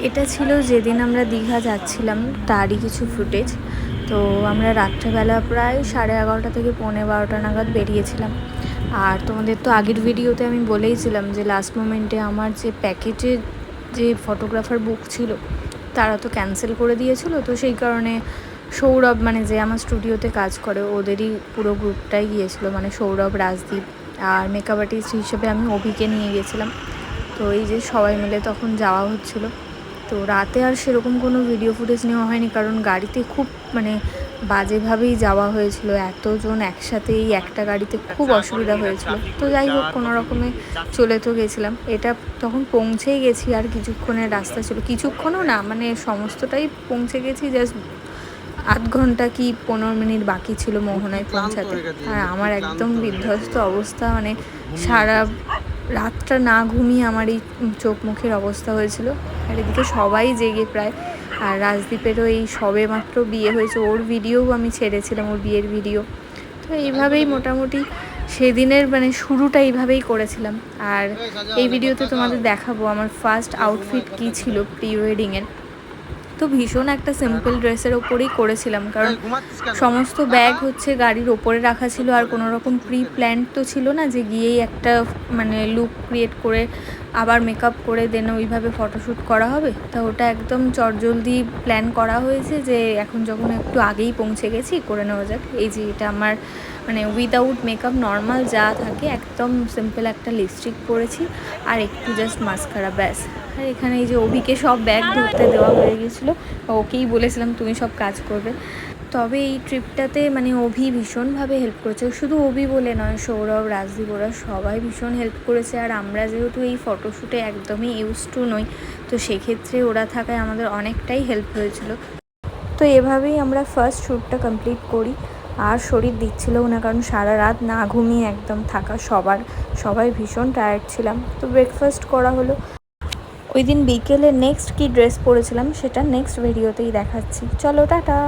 এটা ছিল যেদিন আমরা দীঘা যাচ্ছিলাম তারই কিছু ফুটেজ। তো আমরা রাত্রেবেলা প্রায় 11:30 থেকে 11:45 নাগাদ বেরিয়েছিলাম। আর তোমাদের তো আগের ভিডিওতে আমি বলেইছিলাম যে লাস্ট মোমেন্টে আমার যে প্যাকেজে যে ফটোগ্রাফার বুক ছিল তারা তো ক্যান্সেল করে দিয়েছিল। তো সেই কারণে সৌরভ, মানে যে আমার স্টুডিওতে কাজ করে, ওদেরই পুরো গ্রুপটাই গিয়েছিল, মানে সৌরভ, রাজদীপ আর মেকআপ আর্টিস্ট হিসেবে আমি অভিকে নিয়ে গেছিলাম। তো এই যে সবাই মিলে তখন যাওয়া হচ্ছিল। তো রাতে আর সেরকম কোনো ভিডিও ফুটেজ নেওয়া হয়নি, কারণ গাড়িতে খুব মানে বাজেভাবেই যাওয়া হয়েছিল, এতজন একসাথে এই একটা গাড়িতে খুব অসুবিধা হয়েছিল। তো যাই হোক, কোনো রকমে চলে তো গেছিলাম। এটা তখন পৌঁছেই গেছি, আর কিছুক্ষণের রাস্তা ছিল, কিছুক্ষণও না, মানে সমস্তটাই পৌঁছে গেছি, জাস্ট আধ ঘন্টা কি 15 মিনিট বাকি ছিল মোহনায় পৌঁছাতে। আর আমার একদম বিধ্বস্ত অবস্থা, মানে সারা রাতটা না ঘুমিয়ে আমার এই চোখ মুখের অবস্থা হয়েছিল। আর এদিকে সবাই জেগে প্রায়। আর রাজদীপেরও এই সবে মাত্র বিয়ে হয়েছে, ওর ভিডিওও আমি ছেড়েছিলাম, ওর বিয়ের ভিডিও। তো এইভাবেই মোটামুটি সেদিনের মানে শুরুটা এইভাবেই করেছিলাম। আর এই ভিডিওতে তোমাদের দেখাবো আমার ফার্স্ট আউটফিট কী ছিল প্রি ওয়েডিংয়ের। তো ভীষণ একটা সিম্পল ড্রেসের ওপরেই করেছিলাম, কারণ সমস্ত ব্যাগ হচ্ছে গাড়ির ওপরে রাখা ছিল, আর কোনো রকম প্রি প্ল্যান তো ছিল না যে গিয়েই একটা মানে লুক ক্রিয়েট করে আবার মেকআপ করে দেন ওইভাবে ফটোশ্যুট করা হবে। তা ওটা একদম চটজলদি প্ল্যান করা হয়েছে যে এখন যখন একটু আগেই পৌঁছে গেছি করে নেওয়া যাক। এই যে এটা আমার মানে উইদাউট মেকআপ নর্মাল যা থাকে একদম সিম্পল একটা লিপস্টিক পরেছি আর একটু জাস্ট মাস্কারা, ব্যাস। আর এখানে এই যে অভিকে সব ব্যাগ ধরতে দেওয়া হয়ে গেছিলো, ওকেই বলেছিলাম তুমি সব কাজ করবে। তবে এই ট্রিপটাতে মানে অভি ভীষণভাবে হেল্প করেছে, শুধু অভি বলে নয়, সৌরভ, রাজদীপ, ওরা সবাই ভীষণ হেল্প করেছে। আর আমরা যেহেতু এই ফটোশ্যুটে একদমই ইউজ টু নই, তো সেক্ষেত্রে ওরা থাকায় আমাদের অনেকটাই হেল্প হয়েছিল। তো এভাবেই আমরা ফার্স্ট শ্যুটটা কমপ্লিট করি। আর শরীর দিচ্ছিলও না, কারণ সারা রাত না ঘুমিয়ে একদম থাকা সবাই ভীষণ টায়ার্ড ছিলাম। তো ব্রেকফাস্ট করা হলো। ওই দিন বিকেলে নেক্সট কী ড্রেস পরেছিলাম সেটা নেক্সট ভিডিওতেই দেখাচ্ছি। চলো, টাটা।